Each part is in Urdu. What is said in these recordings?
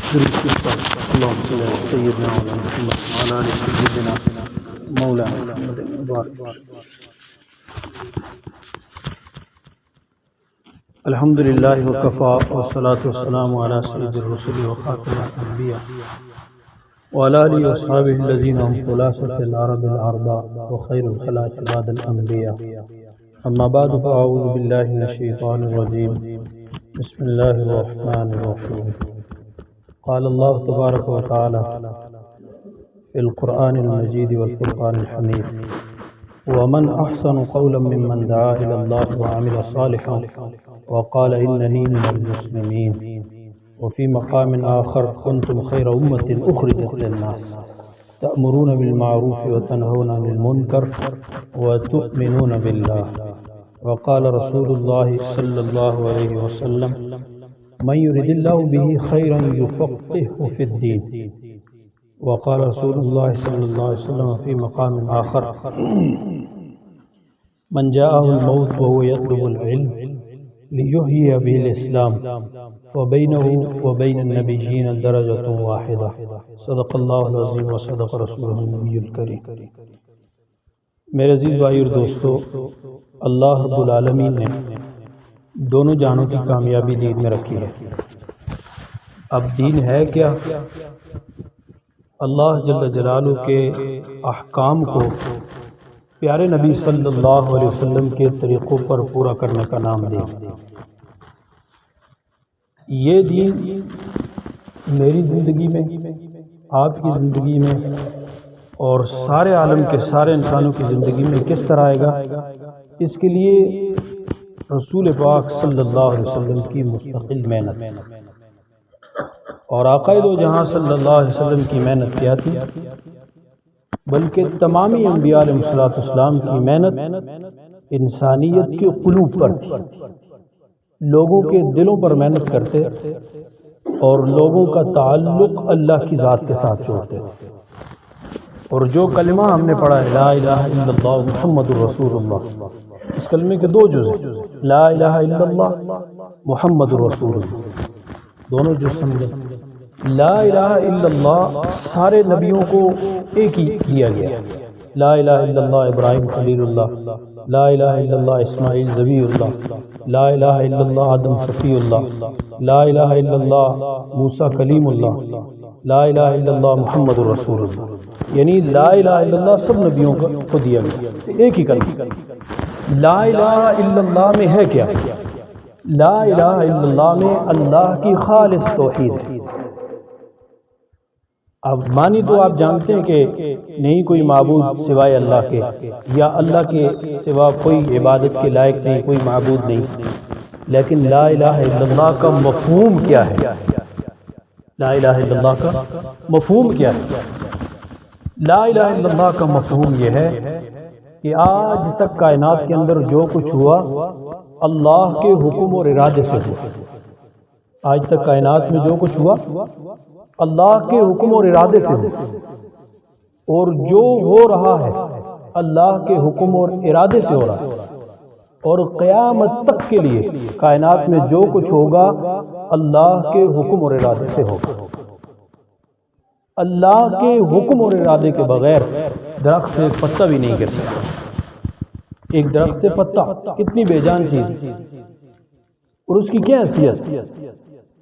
اللهم صل على سيدنا محمد وعلى آل سيدنا مولانا محمد وبارك وسلم. الحمد للہ وکفى والصلاة والسلام على سید الرسل وخاتم الانبیاء وعلى آلہ واصحابہ الذین هم خلاصۃ العرب الاربع وخیر الخلائق بعد الانبیاء. اما بعد فاعوذ باللہ من الشیطان الرجیم. بسم اللہ الرحمن الرحیم. قال اللہ تبارک وتعالی فی القرآن المجید والفرقان الحمید. ومن احسن قولا ممن دعا الى اللہ وعمل صالحا وقال اننی من المسلمین. وفي مقام آخر كنتم خير أمة أخرجت للناس تأمرون بالمعروف وتنهون عن المنكر وتؤمنون بالله. وقال رسول الله صلى الله عليه وسلم من يرد الله به خيرا يفقهه في الدين. وقال رسول الله صلى الله عليه وسلم في مقام آخر من جاءه الموت وهو يطلب العلم ليحيي به الإسلام وبينه وبين النبيين درجة واحدة. صدق اللہ العظیم وصدق رسولہ النبی الکریم. میرے عزیز بھائی اور دوستو، اللہ رب العالمین نے دونوں جہانوں کی کامیابی دین میں رکھی ہے. اب دین ہے کیا؟ اللہ جل جلالہ کے احکام کو پیارے نبی صلی اللہ علیہ وسلم کے طریقوں پر پورا کرنے کا نام دین. یہ دین میری زندگی میں، آپ کی زندگی میں اور سارے عالم کے سارے انسانوں کی زندگی میں کس طرح آئے گا، اس کے لیے رسول پاک صلی اللہ علیہ وسلم کی مستقل محنت اور آقا دو جہاں صلی اللہ علیہ وسلم کی محنت کیا تھی، بلکہ تمامی انبیاء علیہ السلام کی محنت انسانیت کے قلوب پر تھی. لوگوں کے دلوں پر محنت کرتے اور لوگوں کا تعلق اللہ کی ذات کے ساتھ جوڑتے. اور جو کلمہ ہم نے پڑھا ہے لا الہ الا اللہ محمد رسول اللہ، اس کلمے کے دو جز ہیں، لا الہ الا اللہ محمد رسول اللہ. دونوں جز سمجھیں. لا الہ الا اللہ سارے نبیوں کو ایک ہی کیا گیا. لا الہ الا اللہ ابراہیم خلیل اللہ، لا الہ الا اللہ اسماعیل ذبیح اللہ، لا الہ الا اللہ آدم صفی اللہ، لا الہ الا اللہ موسیٰ کلیم اللہ، لا الہ الا اللہ محمد رسول اللہ. یعنی لا الہ الا اللہ سب نبیوں کو دیا گیا، ایک ہی کلمہ. لا الہ الا اللہ میں ہے کیا؟ لا الہ الا اللہ میں اللہ کی خالص توحید ہے. اب مانی تو آپ جانتے ہیں کہ نہیں کوئی معبود سوائے اللہ کے، یا اللہ کے سوا کوئی عبادت کے لائق نہیں، کوئی معبود نہیں. لیکن لا الہ الا اللہ کا مفہوم کیا ہے؟ لا الہ الا اللہ کا مفہوم کیا ہے؟ لا الہ الا اللہ کا مفہوم یہ ہے کہ آج تک کائنات کے اندر جو کچھ ہوا اللہ کے حکم اور ارادے سے ہوا. آج تک کائنات میں جو کچھ ہوا اللہ کے حکم اور ارادے سے ہوا، اور جو ہو رہا ہے اللہ کے حکم اور ارادے سے ہو رہا ہے. اور قیامت تک کے لیے کائنات میں جو کچھ ہوگا اللہ کے حکم اور ارادے سے ہوگا. اللہ کے حکم اور ارادے کے بغیر درخت سے ایک پتا بھی نہیں گر سکتا. ایک درخت سے پتا کتنی بے جان چیز اور اس کی کیا حیثیت،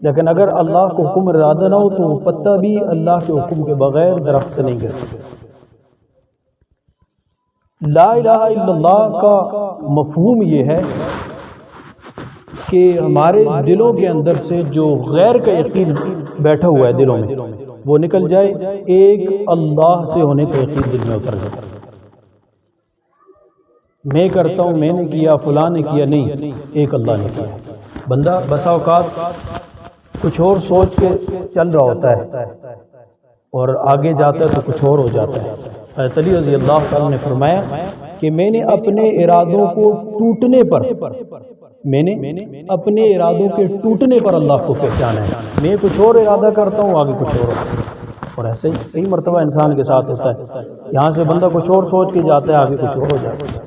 لیکن اگر اللہ کو حکم ارادہ نہ ہو تو وہ پتا بھی اللہ کے حکم کے بغیر درخت سے نہیں گر سکتا. لا الہ الا اللہ کا مفہوم یہ ہے کہ ہمارے دلوں کے اندر سے جو غیر کا یقین بیٹھا ہوا ہے دلوں میں وہ نکل جائے، ایک اللہ سے ہونے کا یقین دل میں اتر جائے. میں کرتا ہوں، میں نے کیا، فلاں نے کیا، نہیں، ایک اللہ نے کیا. بندہ بسا اوقات کچھ اور سوچ کے چل رہا ہوتا ہے اور آگے جاتا ہے تو کچھ اور ہو جاتا ہے. حضرت علی رضی اللہ تعالیٰ نے فرمایا کہ میں نے اپنے ارادوں کو ٹوٹنے پر، میں نے اپنے ارادوں کے ٹوٹنے پر اللہ کو پہچانا ہے. میں کچھ اور ارادہ کرتا ہوں، آگے کچھ اور ہوتا ہے. اور ایسے ہی کئی مرتبہ انسان کے ساتھ ہوتا ہے، یہاں سے بندہ کچھ اور سوچ کے جاتا ہے، آگے کچھ اور ہو جاتا ہے.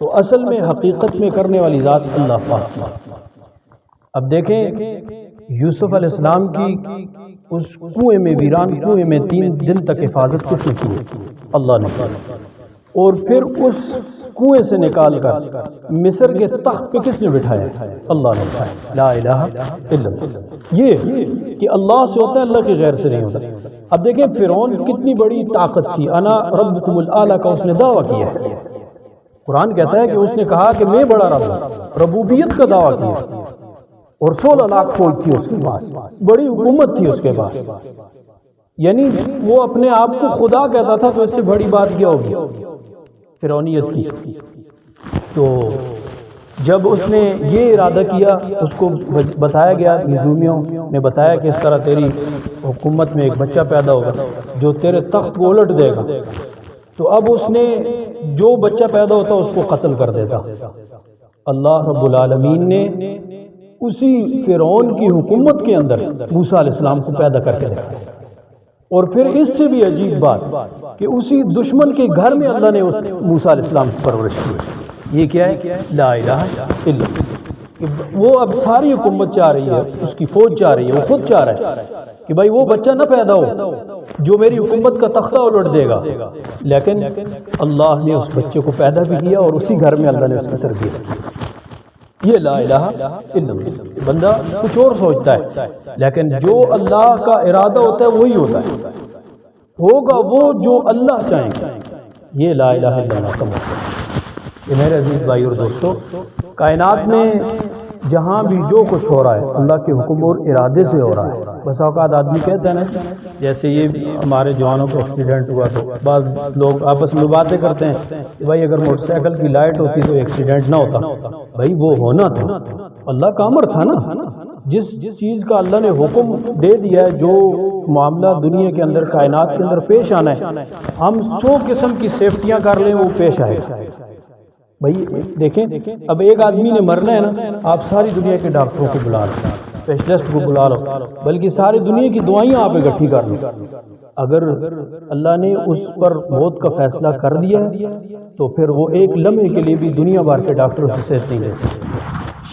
تو اصل میں حقیقت میں کرنے والی ذات اللہ پاک. اب دیکھیں یوسف علیہ السلام کی اس کنویں میں، ویران کنویں میں 3 دن تک حفاظت کس نے کی؟ اللہ نے کی۔ اور پھر اس کنویں سے نکال کر مصر کے تخت پہ کس نے بٹھایا؟ اللہ نے بٹھایا۔ لا الہ الا اللہ۔ یہ کہ اللہ سے ہوتا ہے، اللہ کے غیر سے نہیں ہوتا۔ اب دیکھیں فرعون کتنی بڑی طاقت تھی، انا ربکم الاعلی کا اس نے دعویٰ کیا ہے۔ قرآن کہتا ہے کہ اس نے کہا کہ میں بڑا رب ہوں، ربوبیت کا دعویٰ کیا، اور 16 لاکھ فوج تھی اس کے پاس، بڑی حکومت تھی اس کے پاس، یعنی وہ اپنے آپ کو خدا کہتا تھا، تو اس سے بڑی بات کیا ہوگی فرعونیت کی۔ تو جب اس نے یہ ارادہ کیا، اس کو بتایا گیا، نجومیوں نے بتایا کہ اس طرح تیری حکومت میں ایک بچہ پیدا ہوگا جو تیرے تخت کو الٹ دے گا، تو اب اس نے جو بچہ پیدا ہوتا اس کو قتل کر دیتا۔ اللہ رب العالمین نے اسی فرعون کی حکومت کے اندر موسیٰ علیہ السلام کو پیدا کر کے دکھایا۔ اور پھر اس سے بھی عجیب بات کہ اسی دشمن کے گھر میں اللہ نے اس موسیٰ علیہ السلام کی پرورش کی۔ یہ کیا ہے؟ لا الہ الا اللہ۔ وہ اب ساری حکومت چاہ رہی ہے، اس کی فوج چاہ رہی ہے، وہ خود چاہ رہا ہے کہ بھائی وہ بچہ نہ پیدا ہو جو میری حکومت کا تختہ الٹ دے گا، لیکن اللہ نے اس بچے کو پیدا بھی کیا اور اسی گھر میں اللہ نے اس کی تربیت کی۔ یہ لا الہ الا اللہ۔ بندہ کچھ اور سوچتا ہے، لیکن جو اللہ کا ارادہ ہوتا ہے وہی ہوتا ہے، ہوگا وہ جو اللہ چاہیں۔ یہ لا الہ الا اللہ کا مطلب ہے۔ یہ میرے عزیز بھائی اور دوستو، کائنات میں جہاں بھی جو کچھ ہو رہا ہے اللہ کے حکم اور ارادے سے ہو رہا ہے۔ بس اوقات آدمی کہتے ہیں نا، جیسے یہ ہمارے جوانوں کو ایکسیڈنٹ ہوا تو بعض لوگ آپس میں باتیں کرتے ہیں کہ بھائی اگر موٹر سائیکل کی لائٹ ہوتی تو ایکسیڈنٹ نہ ہوتا۔ بھائی وہ ہونا تھا، اللہ کا امر تھا نا۔ جس چیز کا اللہ نے حکم دے دیا ہے، جو معاملہ دنیا کے اندر کائنات کے اندر پیش آنا ہے، ہم 100 قسم کی سیفٹیاں کر لیں وہ پیش آئے۔ بھائی دیکھیں، اب ایک آدمی نے مرنا ہے نا، آپ ساری دنیا کے ڈاکٹروں کو بلا لو، اسپیشلسٹ کو بلا لو، بلکہ ساری دنیا کی دوائیاں آپ اکٹھی کر لو۔ اگر اللہ نے اس پر موت کا فیصلہ کر دیا ہے تو پھر وہ ایک لمحے کے لیے بھی دنیا بھر کے ڈاکٹر سے صحت نہیں لے سکتے۔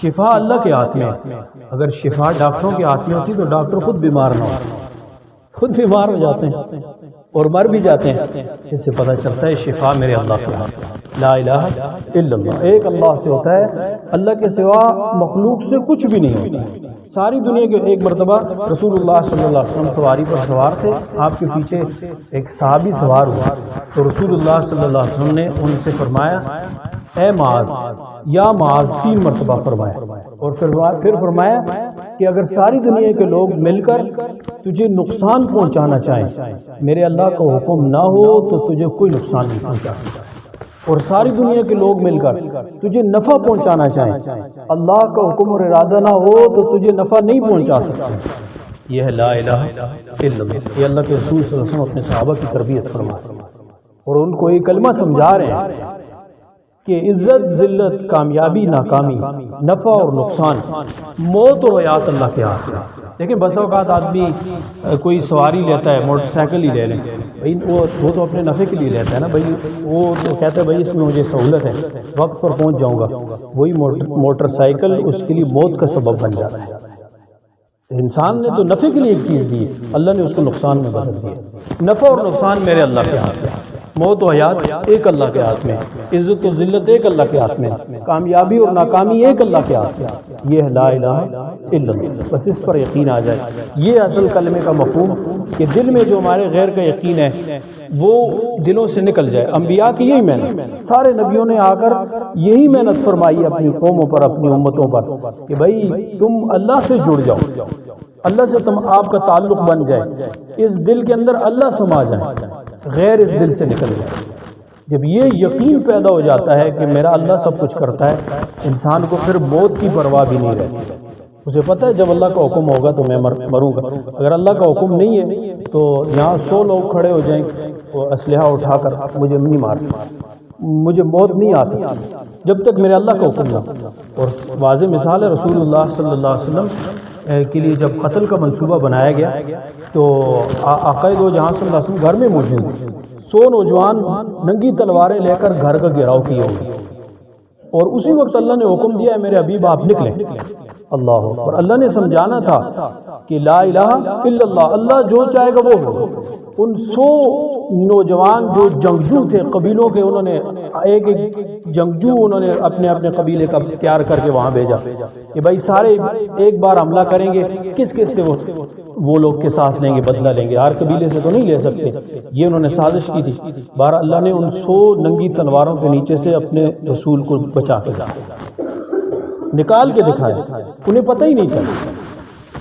شفا اللہ کے ہاتھ میں ہے۔ اگر شفا ڈاکٹروں کے ہاتھ میں ہوتی تو ڈاکٹر خود بیمار نہ ہو، خود بیمار ہو جاتے ہیں اور مر بھی جاتے ہیں۔ اس سے پتہ چلتا ہے شفا میرے اللہ کے ہاتھ میں۔ لا الہ الا اللہ، ایک اللہ سے ہوتا ہے، اللہ کے سوا مخلوق سے کچھ بھی نہیں ہوتا۔ ساری دنیا کے ایک مرتبہ رسول اللہ صلی اللہ علیہ وسلم سواری پر سوار تھے، آپ کے پیچھے ایک صحابی سوار ہوا، تو رسول اللہ صلی اللہ علیہ وسلم نے ان سے فرمایا اے معاذ، یا معاذ 3 مرتبہ فرمایا، اور پھر فرمایا کہ اگر ساری دنیا کے لوگ مل کر تجھے نقصان پہنچانا چاہیں، میرے اللہ کا حکم نہ ہو تو تجھے کوئی نقصان نہیں پہنچا سکتا، اور ساری دنیا کے لوگ مل کر تجھے نفع پہنچانا چاہیں، اللہ کا حکم اور ارادہ نہ ہو تو تجھے نفع نہیں پہنچا سکتے۔ یہ ہے لا الہ الا اللہ۔ یہ اللہ کے رسول صلی اللہ علیہ وسلم اپنے صحابہ کی تربیت فرمائے اور ان کو یہ کلمہ سمجھا رہے ہیں کہ عزت ذلت، کامیابی ناکامی، نفع اور نقصان، موت اور حیات اللہ کے ہاتھ میں۔ دیکھیں بس اوقات آدمی کوئی سواری لیتا ہے، موٹر سائیکل ہی لے لیں بھائی، وہ تو اپنے نفع کے لیے لیتا ہے نا بھائی، وہ تو کہتا ہے بھائی اس میں مجھے سہولت ہے، وقت پر پہنچ جاؤں گا، وہی موٹر سائیکل اس کے لیے موت کا سبب بن جاتا ہے۔ انسان نے تو نفع کے لیے ایک چیز دی، اللہ نے اس کو نقصان میں بدل دیا۔ نفع اور نقصان میرے اللہ کے ہاتھ میں، موت و حیات ایک اللہ کے ہاتھ میں، عزت و ذلت ایک اللہ کے ہاتھ میں، کامیابی اور ناکامی ایک اللہ کے ہاتھ میں۔ یہ ہے لا الہ الا اللہ، بس اس پر یقین آ جائے۔ یہ اصل کلمے کا مفہوم کہ دل میں جو ہمارے غیر کا یقین ہے وہ دلوں سے نکل جائے۔ انبیاء کی یہی محنت، سارے نبیوں نے آ کر یہی محنت فرمائی اپنی قوموں پر، اپنی امتوں پر کہ بھائی تم اللہ سے جڑ جاؤ، اللہ سے آپ کا تعلق بن جائے، اس دل کے اندر اللہ سما جائے، غیر اس دل سے نکل جائے۔ جب یہ یقین پیدا ہو جاتا ہے کہ میرا اللہ سب کچھ کرتا ہے، انسان کو پھر موت کی پرواہ بھی نہیں رہتی۔ اسے پتہ ہے جب اللہ کا حکم ہوگا تو میں مروں گا، اگر اللہ کا حکم نہیں ہے تو یہاں 100 لوگ کھڑے ہو جائیں تو اسلحہ اٹھا کر مجھے نہیں مار سکتے، مجھے موت نہیں آ سکتی جب تک میرے اللہ کا حکم نہ ہو۔ اور واضح مثال ہے رسول اللہ صلی اللہ علیہ وسلم کے لیے جب قتل کا منصوبہ بنایا گیا تو آقا دو جہاں صلی اللہ علیہ وسلم گھر میں موجود تھے، 100 نوجوان ننگی تلواریں لے کر گھر کا گھیراؤ کیے ہوئے، اور اسی وقت اللہ نے حکم دیا ہے میرے حبیب آپ نکلیں. اللہ اکبر. اللہ نے سمجھانا تھا کہ لا الہ الا اللہ، اللہ جو چاہے گا وہ ہوگا. ان 100 نوجوان جو جنگجو تھے قبیلوں کے، انہوں نے ایک ایک جنگجو انہوں نے اپنے اپنے قبیلے کا تیار کر کے وہاں بھیجا کہ بھائی سارے ایک بار حملہ کریں گے، کس کس سے وہ لوگ قصاص لیں گے، بدلہ لیں گے، ہر قبیلے سے تو نہیں لے سکتے. یہ انہوں نے سازش کی تھی. بہرحال اللہ نے ان 100 ننگی تلواروں کے نیچے سے اپنے رسول کو بچا کے نکال کے دکھایا، انہیں پتہ ہی نہیں چلا.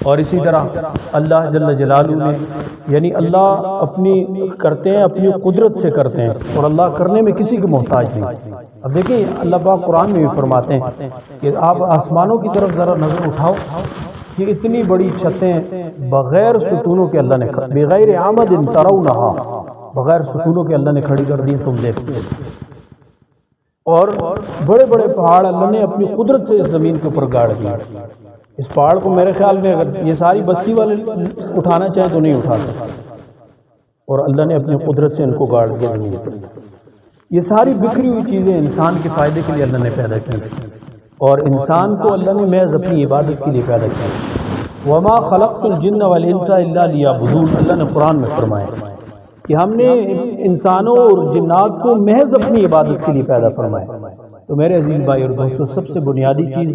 اور اسی طرح اللہ جل جلالہ نے، یعنی اللہ اپنی کرتے ہیں، اپنی قدرت سے کرتے ہیں، اور اللہ کرنے میں کسی کے محتاج نہیں. اب دیکھیں اللہ پاک قرآن میں بھی فرماتے ہیں کہ آپ آسمانوں کی طرف ذرا نظر اٹھاؤ، یہ اتنی بڑی چھتیں بغیر ستونوں کے اللہ نے بغیر عمد ترونہا، بغیر ستونوں کے اللہ نے کھڑی کر دی، تم دیکھتے. اور بڑے بڑے پہاڑ اللہ نے اپنی قدرت سے اس زمین کے اوپر گاڑ دیے. اس پہاڑ کو میرے خیال میں اگر یہ ساری بستی والے اٹھانا چاہیں تو نہیں اٹھا سکتے، اور اللہ نے اپنی قدرت سے ان کو گاڑ دیا زمین پر. یہ ساری بکھری ہوئی چیزیں انسان کے فائدے کے لیے اللہ نے پیدا کی، اور انسان کو اللہ نے محض اپنی عبادت کے لیے پیدا کیا. وما خلقت الجن والانس الا لیعبدون، اللہ نے قرآن میں فرمایا کہ ہم نے انسانوں اور جنات کو محض اپنی عبادت کے لیے پیدا فرمایا. تو میرے عزیز بھائی اور دوستو، سب سے بنیادی چیز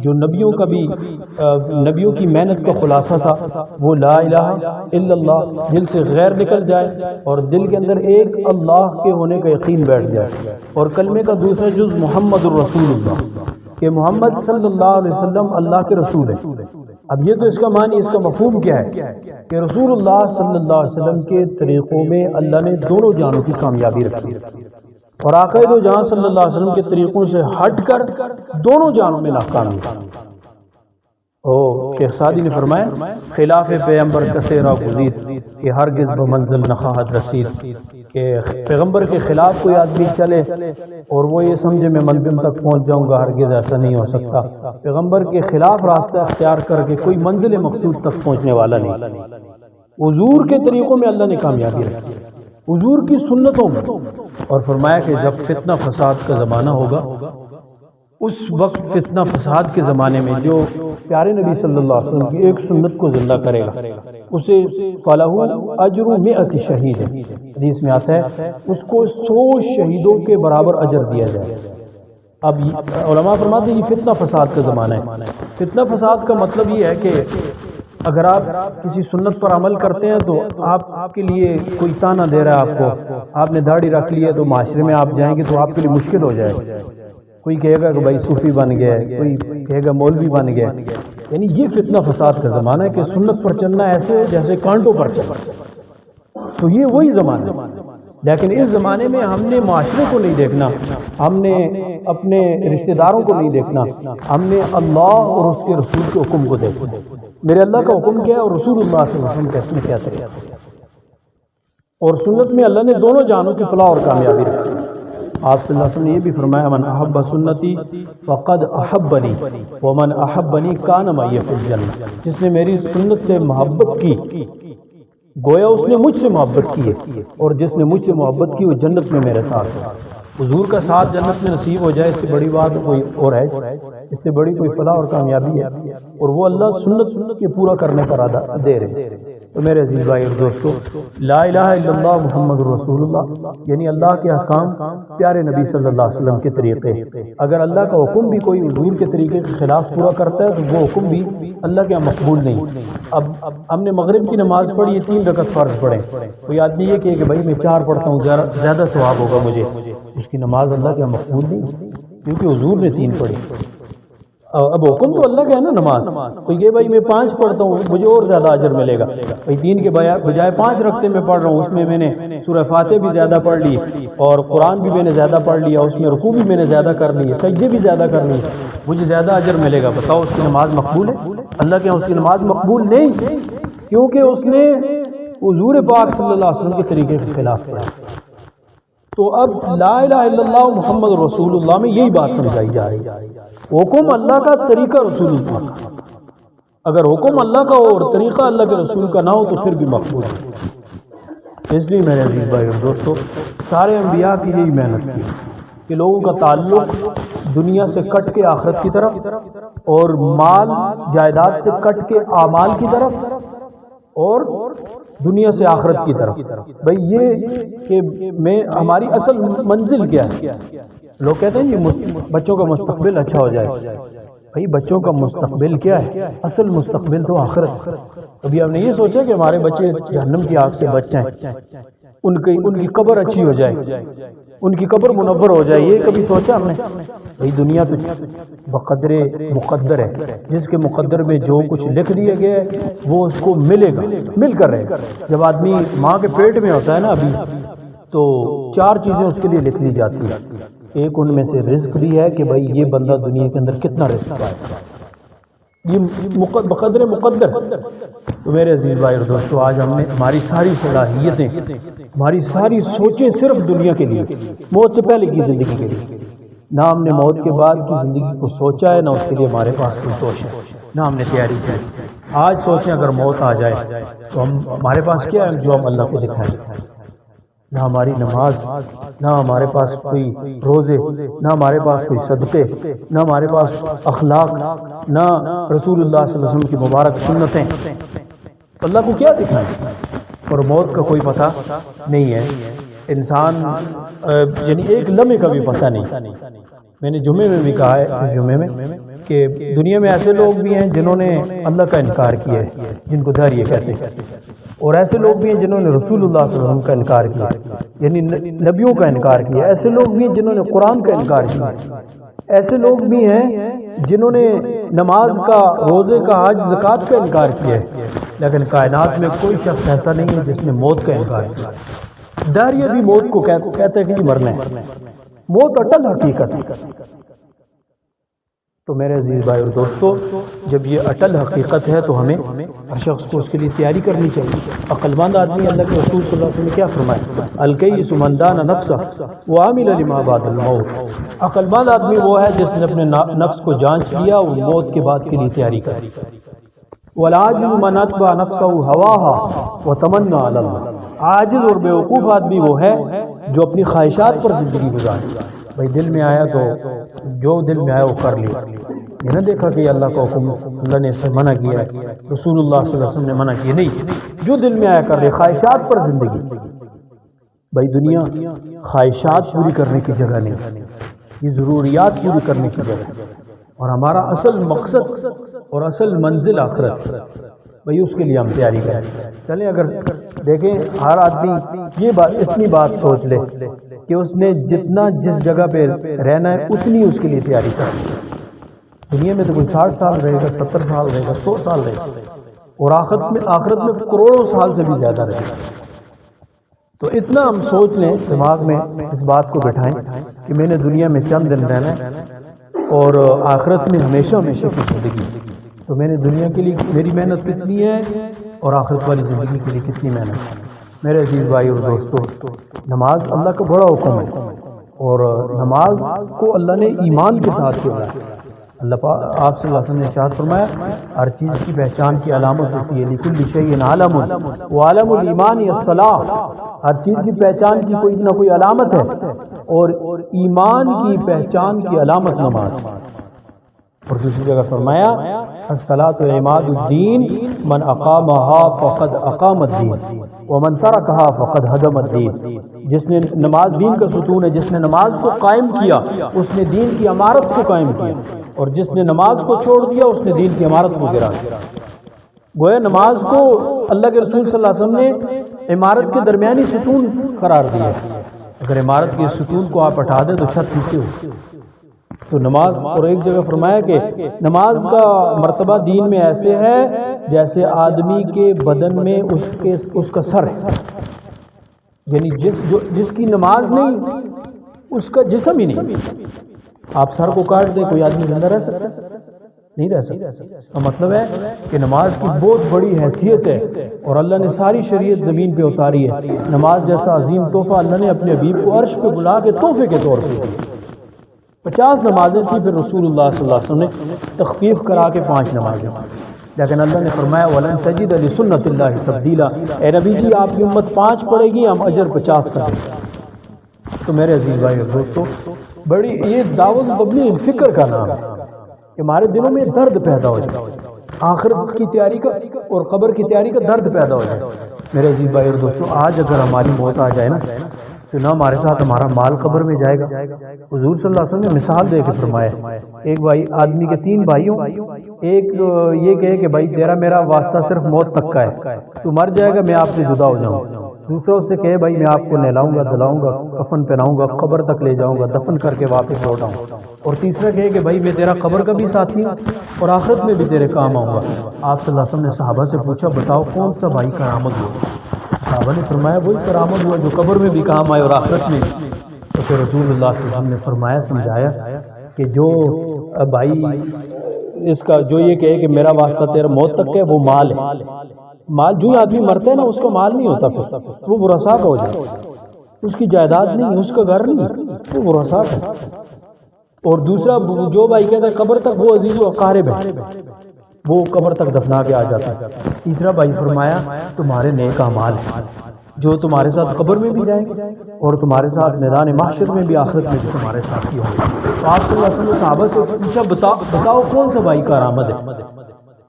جو نبیوں کی محنت کا خلاصہ تھا وہ لا الہ الا اللہ، دل سے غیر نکل جائے اور دل کے اندر ایک اللہ کے ہونے کا یقین بیٹھ جائے. اور کلمے کا دوسرا جز محمد الرسول اللہ، کہ محمد صلی اللہ علیہ وسلم اللہ کے رسول ہے. اب یہ تو اس کا معنی، اس کا مفہوم کیا ہے کہ رسول اللہ صلی اللہ علیہ وسلم کے طریقوں میں اللہ نے دونوں جانوں کی کامیابی رکھی، اور آقا دو جہاں صلی اللہ علیہ وسلم کے طریقوں سے ہٹ کر دونوں جانوں میں ناکامی. شیخ سعدی نے فرمایا خلاف پیغمبر کثیرہ گزید کہ ہرگز بمنزل نخواہد رسید، کہ پیغمبر کے خلاف کوئی آدمی چلے اور وہ یہ سمجھے میں منزل تک پہنچ جاؤں گا، ہرگز ایسا نہیں ہو سکتا. پیغمبر کے خلاف راستہ اختیار کر کے کوئی منزل مقصود تک پہنچنے والا نہیں. حضور کے طریقوں میں اللہ نے کامیابی رکھی، حضور کی سنتوں میں. اور فرمایا کہ جب فتنہ فساد کا زمانہ ہوگا، اس وقت فتنہ فساد کے زمانے میں جو پیارے نبی صلی اللہ علیہ وسلم کی ایک سنت کو زندہ کرے گا اسے فَلَهُ أَجْرُ 100 شہید، حدیث میں آتا ہے اس کو 100 شہیدوں کے برابر اجر دیا جائے. اب علماء فرماتے ہیں یہ فتنہ فساد کا زمانہ ہے. فتنہ فساد کا مطلب یہ ہے کہ اگر آپ کسی سنت پر عمل کرتے ہیں تو آپ کے لیے کوئی تانا دے رہا ہے، آپ نے داڑھی رکھ لی ہے تو معاشرے میں آپ جائیں گے تو آپ کے لیے مشکل ہو جائے. کوئی کہے گا کہ بھائی صوفی بن گیا ہے، کوئی کہے گا مولوی بن گیا. یعنی یہ فتنہ فساد کا زمانہ ہے کہ سنت پر چلنا ایسے جیسے کانٹوں پر چلنا. تو یہ وہی زمانہ ہے. لیکن اس زمانے میں ہم نے معاشرے کو نہیں دیکھنا، ہم نے اپنے رشتہ داروں کو نہیں دیکھنا، ہم نے اللہ اور اس کے رسول کے حکم کو دیکھنا. میرے اللہ کا حکم کیا ہے اور رسول اللہ صلی اللہ علیہ وسلم کا اس میں کیا طریقہ ہے. اور سنت میں اللہ نے دونوں جانوں کی فلاح اور کامیابی رکھی. آپ صلی اللہ علیہ وسلم نے یہ بھی فرمایا من احب سنتی فقد احبنی ومن احبنی کان معی فی الجنہ، جس نے میری سنت سے محبت کی گویا اس نے مجھ سے محبت کی ہے، اور جس نے مجھ سے محبت کی وہ جنت میں میرے ساتھ ہے. حضور کا ساتھ جنت میں نصیب ہو جائے اس سے بڑی بات کوئی اور ہے، اس سے بڑی کوئی فلاح اور کامیابی ہے، اور وہ اللہ سنت کے پورا کرنے کا ارادہ دے رہے ہیں. تو میرے عزیز بھائی اور دوستو، لا الہ الا اللہ محمد رسول اللہ یعنی اللہ کے احکام، پیارے نبی صلی اللہ علیہ وسلم کے طریقے. اگر اللہ کا حکم بھی کوئی حضور کے طریقے کے خلاف پورا کرتا ہے تو وہ حکم بھی اللہ کے یہاں مقبول نہیں. اب ہم نے مغرب کی نماز پڑھی ہے، 3 رکعت فرض پڑھیں، کوئی آدمی یہ کہے کہ بھائی میں 4 پڑھتا ہوں زیادہ ثواب ہوگا مجھے، اس کی نماز اللہ کے یہاں مقبول نہیں، کیونکہ حضور نے 3 پڑھی. اب حکم تو اللہ کا ہے نا نماز. کوئی کہ بھائی میں 5 پڑھتا ہوں مجھے اور زیادہ اجر ملے گا، بھائی 3 کے بجائے 5 رکھتے میں پڑھ رہا ہوں، اس میں نے سورہ فاتح بھی زیادہ پڑھ لی اور قرآن بھی میں نے زیادہ پڑھ لیا، اس میں رکوع بھی میں نے زیادہ کر لی، سجدے بھی زیادہ کر لی، مجھے زیادہ اجر ملے گا. بتاؤ اس کی نماز مقبول ہے؟ اللہ کے اس کی نماز مقبول نہیں، کیونکہ اس نے حضور پاک صلی اللہ علیہ وسلم کے طریقے کے خلاف کیا. تو اب لا الہ الا اللہ محمد رسول اللہ میں یہی بات سمجھائی جا رہی ہے. حکم اللہ کا، طریقہ رسول اللہ کا. اگر حکم اللہ کا ہو اور طریقہ اللہ کے رسول کا نہ ہو تو پھر بھی مقبول ہے. اس لیے میرے عزیز بھائی اور دوستو، سارے انبیاء کی یہی محنت کی کہ لوگوں کا تعلق دنیا سے کٹ کے آخرت کی طرف، اور مال جائیداد سے کٹ کے اعمال کی طرف، اور دنیا سے آخرت کی طرف۔ بھئی یہ کہ میں ہماری اصل منزل کیا ہے؟ لوگ کہتے ہیں یہ بچوں کا مستقبل اچھا ہو جائے۔ بھئی بچوں کا مستقبل کیا ہے؟ اصل مستقبل تو آخرت۔ ابھی ہم نے یہ سوچا کہ ہمارے بچے جہنم کی آگ سے بچ جائیں، ان کی قبر اچھی ہو جائے، ان کی قبر منور ہو جائے، یہ کبھی سوچا ہم نے؟ بھئی دنیا تو بقدر مقدر ہے، جس کے مقدر میں جو کچھ لکھ دیا گیا ہے وہ اس کو ملے گا، مل کر رہے گا۔ جب آدمی ماں کے پیٹ میں ہوتا ہے نا ابھی، تو 4 چیزیں اس کے لیے لکھ لی جاتی ہیں۔ ایک ان میں سے رزق بھی ہے کہ بھئی یہ بندہ دنیا کے اندر کتنا رزق پائے، یہ بقدر مقدر۔ تو میرے عزیز بھائی اور دوستو، آج ہم نے ہماری ساری صلاحیتیں، ہماری ساری سوچیں صرف دنیا کے لیے، موت سے پہلے کی زندگی کے لیے۔ نہ ہم نے موت کے بعد کی زندگی کو سوچا ہے، نہ اس کے لیے ہمارے پاس کوئی سوچ ہے، نہ ہم نے تیاری کی۔ آج سوچیں اگر موت آ جائے تو ہمارے پاس کیا ہے جو ہم اللہ کو دکھائیں؟ نہ ہماری نماز، نہ ہمارے پاس کوئی روزے، نہ ہمارے پاس کوئی صدقے، نہ ہمارے پاس اخلاق، نہ رسول اللہ صلی اللہ علیہ وسلم کی مبارک سنتیں۔ اللہ کو کیا دکھائیں؟ اور موت کا کوئی پتہ نہیں ہے۔ انسان یعنی ایک لمحے کا بھی پتہ نہیں۔ میں نے جمعے میں بھی کہا ہے، جمعے میں، کہ دنیا میں ایسے لوگ بھی ہیں جنہوں نے اللہ کا انکار کیا ہے، جن کو داریہ کہتے ہیں، اور ایسے لوگ بھی ہیں جنہوں نے رسول اللہ صلی اللہ علیہ وسلم کا انکار کیا، یعنی نبیوں کا انکار کیا۔ ایسے لوگ بھی ہیں جنہوں نے قرآن کا انکار کیا۔ ایسے لوگ بھی ہیں جنہوں نے نماز کا، روزے کا، حج، زکوٰۃ کا انکار کیا ہے، لیکن کائنات میں کوئی شخص ایسا نہیں ہے جس نے موت کا انکار کیا۔ داریہ بھی موت کو کہتا ہے کہ مرنا ہے، موت اٹل حقیقت ہے۔ تو میرے عزیز بھائی اور دوستو، جب یہ اٹل حقیقت ہے تو ہمیں ہر شخص کو اس کے لیے تیاری کرنی چاہیے۔ عقل مند آدمی، اللہ کے رسول صلی اللہ علیہ وسلم نے کیا فرمایا؟ الکیس من دان نفسہ وعمل لما بعد الموت۔ عقل مند آدمی وہ ہے جس نے اپنے نفس کو جانچ لیا اور موت کے بعد کے لیے تیاری کری۔ والعاجز من اتبع نفسہ ہواها وتمنى علی اللہ۔ عاجز اور بیوقوف آدمی وہ ہے جو اپنی خواہشات پر زندگی گزارے۔ بھائی دل میں آیا تو جو دل میں آیا وہ کر لیا، یہ نہ دیکھا کہ اللہ کا حکم، اللہ نے اسے منع کیا ہے، رسول اللہ صلی اللہ علیہ وسلم نے منع کیا، نہیں، جو دل میں آیا کر لیا۔ خواہشات پر زندگی، بھائی دنیا خواہشات پوری کرنے کی جگہ نہیں، یہ ضروریات پوری کرنے کی جگہ ہے، اور ہمارا اصل مقصد اور اصل منزل آخرت۔ بھئی اس کے لیے ہم تیاری کریں۔ چلیں اگر دیکھیں، ہر آدمی یہ بات، اتنی بات سوچ لے کہ اس نے جتنا جس جگہ پہ رہنا ہے اتنی اس کے لیے تیاری کریں۔ دنیا میں تو کوئی 60 سال رہے گا، 70 سال رہے گا، 100 سال رہے گا، اور آخرت میں کروڑوں سال سے بھی زیادہ رہے گا۔ تو اتنا ہم سوچ لیں، دماغ میں اس بات کو بٹھائیں کہ میں نے دنیا میں چند دن رہنا ہے اور آخرت میں ہمیشہ ہمیشہ کی زندگی۔ تو میں نے دنیا کے لیے میری محنت کتنی ہے اور آخرت والی زندگی کے لیے کتنی محنت ہے۔ میرے عزیز بھائی اور دوستو، نماز اللہ کا بڑا حکم ہے، اور نماز کو اللہ نے ایمان کے ساتھ جوڑا ہے۔ اللہ پاک آپ صلی اللہ علیہ وسلم نے ارشاد فرمایا، ہر چیز کی پہچان کی علامت ہوتی ہے، لکل شیء علم وعلم الایمان الصلاۃ۔ ہر چیز کی پہچان کی کوئی نہ کوئی علامت ہے، اور ایمان کی پہچان کی علامت نماز۔ اور دوسری جگہ فرمایا، الصلاۃ عماد الدین، من اقامها فقد اقام الدین ومن ترکها فقد هدم الدین۔ جس نے نماز دین کا ستون ہے، جس نے نماز کو قائم کیا اس نے دین کی عمارت کو قائم کیا، اور جس نے نماز کو چھوڑ دیا اس نے دین کی عمارت کو گرا دیا۔ گویا نماز کو اللہ کے رسول صلی اللہ علیہ وسلم نے عمارت کے درمیانی ستون قرار دیا۔ اگر عمارت کے ستون کو آپ ہٹا دیں تو چھت نیچے ہو۔ تو نماز، اور ایک جگہ فرمایا کہ نماز کا مرتبہ دین میں ایسے ہے جیسے آدمی کے بدن میں اس کا سر ہے، یعنی جس کی نماز نہیں اس کا جسم ہی نہیں۔ آپ سر کو کاٹ دیں، کوئی آدمی زندہ رہ سکتا ہے؟ نہیں رہ سکتا۔ اس کا مطلب ہے کہ نماز کی بہت بڑی حیثیت ہے، اور اللہ نے ساری شریعت زمین پہ اتاری ہے۔ نماز جیسا عظیم تحفہ اللہ نے اپنے حبیب کو عرش پہ بلا کے تحفے کے طور پہ دی۔ 50 نمازیں تھیں، پھر رسول اللہ صلی اللہ علیہ وسلم نے تخفیف کرا کے 5 نمازیں، لیکن اللہ نے فرمایا وَلَن تَجِدَ لِسُنَّتِ اللَّهِ تَبْدِيلًا۔ اے نبی جی، آپ کی امت 5 پڑھے گی، ہم اجر 50 کریں گے۔ تو میرے عزیز بھائی اور دوستو، بڑی یہ دعوت تبلیغ فکر کا نام ہے کہ ہمارے دلوں میں درد پیدا ہو جائے، آخرت کی تیاری کا اور قبر کی تیاری کا درد پیدا ہو جائے۔ میرے عزیز بھائی اور دوستوں، آج اگر ہماری موت آ جائے نا تو نہ ہمارے ساتھ ہمارا مال قبر میں جائے گا۔ حضور صلی اللہ علیہ وسلم نے مثال دے کے فرمایا، ایک بھائی آدمی کے 3 بھائیوں، ایک یہ کہے کہ بھائی تیرا میرا واسطہ صرف موت تک کا ہے، تو مر جائے گا میں آپ سے جدا ہو جاؤں۔ دوسرا اس سے کہے بھائی میں آپ کو نہلاؤں گا، دلاؤں گا، کفن پہناؤں گا، قبر تک لے جاؤں گا، دفن کر کے واپس لوٹ آؤں۔ اور تیسرا کہے کہ بھائی میں تیرا قبر کا بھی ساتھی ہوں اور آخرت میں بھی تیرے کام آؤں گا۔ آپ صلی اللہ علیہ وسلم نے صحابہ سے پوچھا بتاؤ کون سا بھائی کرامت ہوا؟ صحابہ نے فرمایا وہی کرامت ہوا جو قبر میں بھی کام آئے اور آخرت میں بھی۔ تو پھر رسول اللہ صلی اللہ علیہ وسلم نے فرمایا، سمجھایا کہ جو بھائی اس کا جو یہ کہے کہ میرا واسطہ تیرا موت تک ہے، وہ مال ہے۔ مال جو آدمی مرتا ہے نا اس کا مال نہیں ہوتا، پھر وہ ورثاء کا ہو جاتا ہے، اس کی جائیداد نہیں، اس کا گھر نہیں، وہ ورثاء کا۔ اور دوسرا جو بھائی کہتا ہے قبر تک، وہ عزیز و اقارب ہے، وہ قبر تک دفنا کے آ جاتا ہے۔ تیسرا بھائی فرمایا تمہارے نیک اعمال ہیں جو تمہارے ساتھ قبر میں بھی جائیں گے اور تمہارے ساتھ میدان محشر میں بھی، آخرت میں بھی تمہارے ساتھ ہی ہوں گے۔ تو آپ صلی اللہ علیہ وسلم نے صحابہ سے پوچھا بتاؤ کون سا بھائی کارآمد ہے؟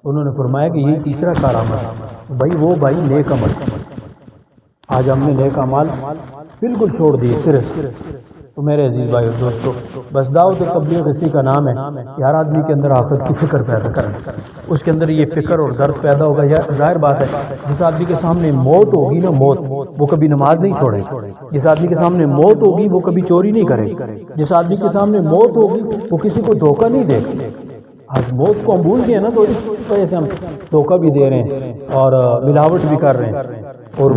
انہوں نے فرمایا کہ یہ تیسرا کارآمد ہے، بھائی وہ بھائی نیک عمل۔ آج ہم نے نیک اعمال بالکل چھوڑ دیے سرے سے۔ تو میرے عزیز بھائی اور دوستو، بس دعوت تبلیغ اسی کا نام ہے کہ ہر آدمی کے اندر آخرت کی فکر پیدا کرنا، اس کے اندر یہ فکر اور درد پیدا ہوگا۔ ظاہر بات ہے جس آدمی کے سامنے موت ہوگی نا، موت، وہ کبھی نماز نہیں چھوڑے گا۔ جس آدمی کے سامنے موت ہوگی وہ کبھی چوری نہیں کرے گا۔ جس آدمی کے سامنے موت ہوگی وہ کسی کو دھوکہ نہیں دے گا۔ آج موت کو ہم بھول گئے نا، تو اس وجہ سے ہم دھوکہ بھی دے رہے ہیں اور ملاوٹ بھی کر رہے ہیں، اور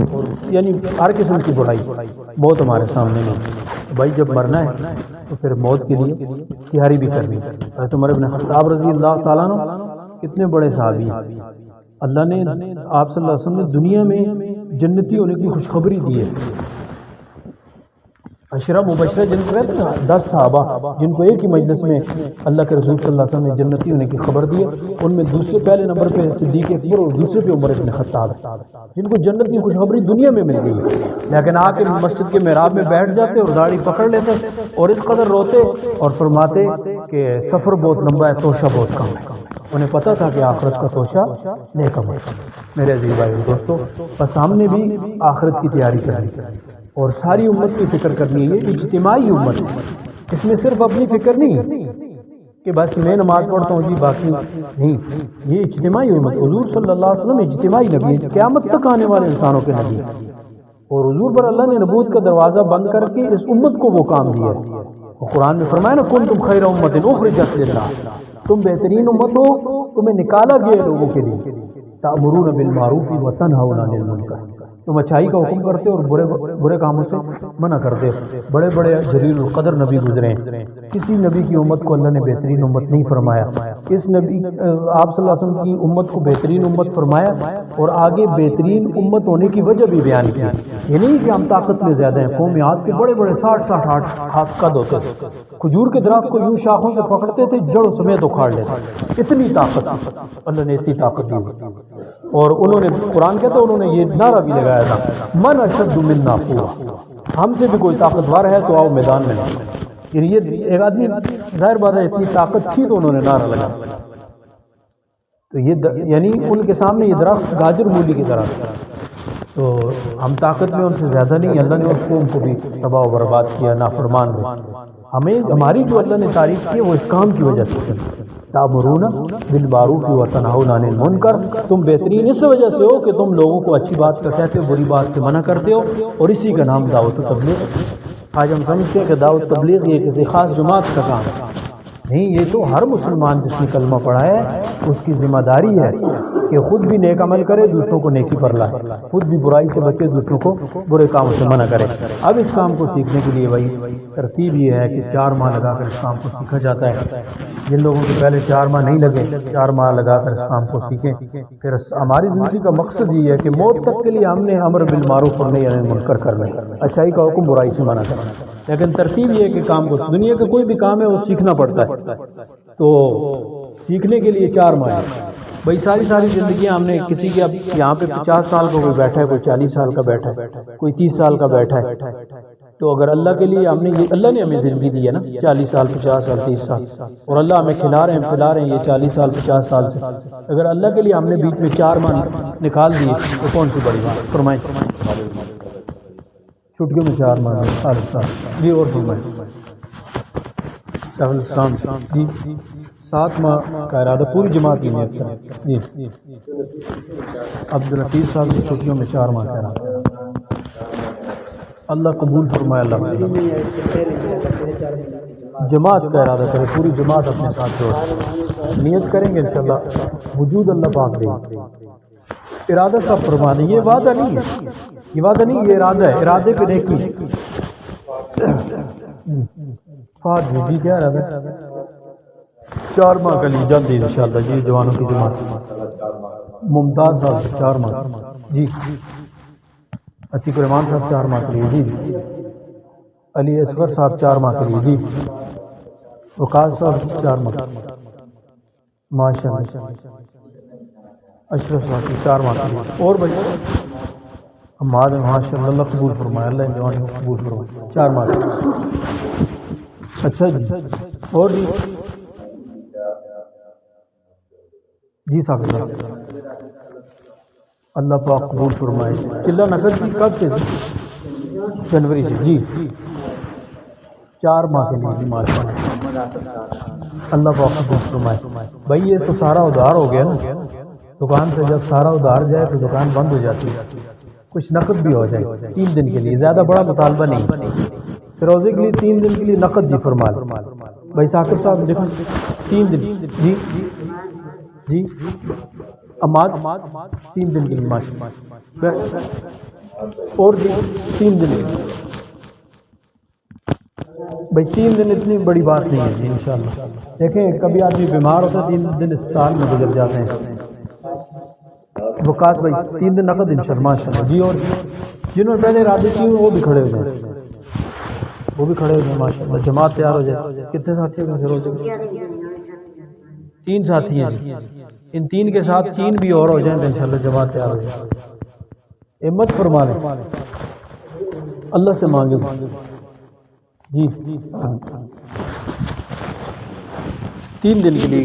یعنی ہر قسم کی برائی موت ہمارے سامنے نہیں۔ بھائی جب مرنا ہے تو پھر موت کے لیے تیاری بھی کرنی ہے۔ حضرت عمر بن خطاب رضی اللہ تعالیٰ عنہ کتنے بڑے صحابی ہیں، اللہ نے آپ صلی اللہ علیہ وسلم نے دنیا میں جنتی ہونے کی خوشخبری دی ہے۔ عشرہ مبشرہ جن کو کہتے ہیں نا، 10 صحابہ جن کو ایک ہی مجلس میں اللہ کے رسول صلی اللہ علیہ وسلم نے جنتی ہونے کی خبر دی ہے، ان میں دوسرے پہلے نمبر پہ صدیق اکبر اور دوسرے پہ عمر بن خطاب ہے، جن کو جنت کی خوشخبری دنیا میں مل گئی ہے، لیکن آ کے مسجد کے محراب میں بیٹھ جاتے اور داڑھی پکڑ لیتے اور اس قدر روتے اور فرماتے کہ سفر بہت لمبا ہے، توشہ بہت کم ہے۔ انہیں پتا تھا کہ آخرت کا توشہ نیک عمل۔ میرے عزیز بھائی دوستو، بس ہم نے بھی آخرت کی تیاری کرنی اور ساری امت کی فکر کرنی ہے۔ یہ اجتماعی امت ہے، اس میں صرف اپنی فکر نہیں کہ بس میں نماز پڑھتا ہوں جی باقی نہیں، یہ اجتماعی امت۔ حضور صلی اللہ علیہ وسلم اجتماعی نبی ہے، قیامت تک آنے والے انسانوں کے نبی ہیں، اور حضور پر اللہ نے نبوت کا دروازہ بند کر کے اس امت کو وہ کام دیا ہے۔ قرآن میں فرمایا نا کنتم خیر امت اخرجت للناس، تم بہترین امت ہو، تمہیں نکالا گیا ہے لوگوں کے لیے، تأمرون بالمعروف وتنہون عن المنکر، تم اچھائی کا حکم کرتے اور برے کاموں سے منع کرتے۔ بڑے بڑے جلیل القدر نبی گزرے ہیں، کسی نبی کی امت کو اللہ نے بہترین امت نہیں فرمایا، اس نبی آپ صلی اللہ علیہ وسلم کی امت کو بہترین امت فرمایا، اور آگے بہترین امت ہونے کی وجہ بھی بیان کی۔ یہ نہیں کہ ہم طاقت میں زیادہ ہیں، قوم عاد کے بڑے بڑے 60 ہاتھ قد ہوتے تھے، کھجور کے درخت کو یوں شاخوں سے پکڑتے تھے جڑوں سمیت اکھاڑ لیتے، اتنی طاقت اللہ نے اتنی طاقت دی۔ اور انہوں نے قرآن کہتا ہے انہوں نے یہ نعرہ بھی لگایا تھا، من اشد منا قوہ، ہم سے بھی کوئی طاقتور ہے تو آؤ میدان میں۔ یعنی یہ ایک آدمی ظاہر بات ہے اتنی طاقت تھی تو انہوں نے نعرہ لگایا، تو یہ یعنی ان کے سامنے یہ درخت گاجر مولی کی طرح، تو ہم طاقت میں ان سے زیادہ نہیں۔ اللہ نے اس قوم کو بھی تباہ و برباد کیا، نافرمان ہوئے۔ ہمیں ہماری جو اللہ نے تعریف کی ہے وہ اس کام کی وجہ سے، تأمرون بالمعروف وتنہون عن المنکر، تم بہترین اس وجہ سے ہو کہ تم لوگوں کو اچھی بات کا کہتے ہو، بری بات سے منع کرتے ہو، اور اسی کا نام دعوت و تبلیغ۔ آج ہم سمجھتے ہیں کہ دعوت تبلیغ یہ کسی خاص جماعت کا کام ہے، نہیں، یہ تو ہر مسلمان جس نے کلمہ پڑھا ہے اس کی ذمہ داری ہے کہ خود بھی نیک عمل کرے، دوسروں کو نیکی پر لائے، خود بھی برائی سے بچے، دوسروں کو برے کاموں سے منع کرے۔ اب اس کام کو سیکھنے کے لیے بھائی ترتیب یہ ہے کہ 4 ماہ لگا کر اس کام کو سیکھا جاتا ہے۔ جن لوگوں کے پہلے 4 ماہ نہیں لگے، 4 ماہ لگا کر اس کام کو سیکھیں۔ پھر ہماری زندگی کا مقصد یہ ہے کہ موت تک کے لیے ہم نے امر بالمعروف اور نہی عن المنکر کرنا ہے، اچھائی کا حکم، برائی سے منع کرنا، لیکن ترتیب یہ ہے کہ کام کو، دنیا کا کوئی بھی کام ہے وہ سیکھنا پڑتا ہے، تو سیکھنے کے لیے 4 ماہ ہے۔ بھائی ساری زندگیاں ہم نے کسی کی، اب یہاں پہ 50 سال کا کوئی بیٹھا ہے، کوئی 40 سال کا بیٹھا ہے، کوئی 30 سال کا بیٹھا ہے، تو اگر اللہ کے لیے ہم نے یہ اللہ نے ہمیں زندگی دی ہے نا 40 سال 50 سال 30 سال، اور اللہ ہمیں کھلا رہے ہیں پلا رہے ہیں یہ 40 سال 50 سال سے، اگر اللہ کے لیے ہم نے بیچ میں 4 ماہ نکال دیے تو کون سی بڑی بات؟ فرمائیں چھٹیوں میں 4 ماہ سال جی، اور فرمائیں شاہ الاسلام جی 7 ماہ کا ارادہ پوری جماعت کی نیت کریں جی، عبداللطیف صاحب کی چھٹیوں میں 4 ماہ کا ارادہ، اللہ قبول فرمائے، اللہ جماعت کا ارادہ کرے، پوری جماعت اپنے ساتھ جوڑ نیت کریں گے انشاءاللہ وجود اللہ پاک دے گا۔ ارادہ سب فرما دیں، یہ وعدہ نہیں ہے، یہ وعدہ نہیں، یہ ارادہ ہے، ارادے پہ نیکی فات جی کیا ارادہ ہے 4 ماہ کا لیے جلدی انشاءاللہ جی، جوانوں کی جماعت ممتاز صاحب 4 ماہ جی، عتیق الرحمان صاحب 4 ماہ کے لیے جی، علی اصغر صاحب 4 ماہ کے لیے جی، وقاص صاحب 4 ماہ ماشاءاللہ، اشرف صاحب 4 ماہ کے لیے، اور بھائی حماد ماشاءاللہ اللہ قبول فرمائے، اللہ ان جوانوں کو قبول فرمائے 4 ماہ کے لیے۔ اچھا جی، اور جی صاحب اللہ پاک قبول فرمائے۔ چلہ نقد کی کب سے؟ جنوری سے جی، 4 ماہ کے لیے جی ماشاءاللہ، اللہ پاک قبول فرمائے۔ بھائی یہ تو سارا ادھار ہو گیا نا، دکان سے جب سارا ادھار جائے تو دکان بند ہو جاتی ہے، کچھ نقد بھی ہو جائے 3 دن کے لیے، زیادہ بڑا مطالبہ نہیں، روزے کے لیے 3 دن کے لیے نقد جی فرما لیں۔ بھائی ثاقب صاحب دیکھیں 3 دن جی جی، اماد 3 دن کے لیے ماشاءاللہ، اور جی 3 دن بھائی 3 دن اتنی بڑی بات نہیں ہے جی انشاءاللہ۔ دیکھیں کبھی آدمی بیمار ہوتا ہے 3 دن اسپتال میں گزر جاتے ہیں، وقاص بھائی 3 دن نقد انشاءاللہ ماشاءاللہ جی، اور جنہوں نے پہلے ارادے کی وہ بھی کھڑے ہو جائیں، وہ بھی کھڑے ہو جائیں ماشاءاللہ، جماعت تیار ہو جائے۔ کتنے ساتھی ہیں روزے کے؟ 3 ساتھی ہیں جی، ان 3 کے ساتھ 3 بھی اور ہو جائیں تو انشاءاللہ جماعت تیار ہو جائے۔ ہمت فرما لیں، اللہ سے مانگے جی 3 دن کے لیے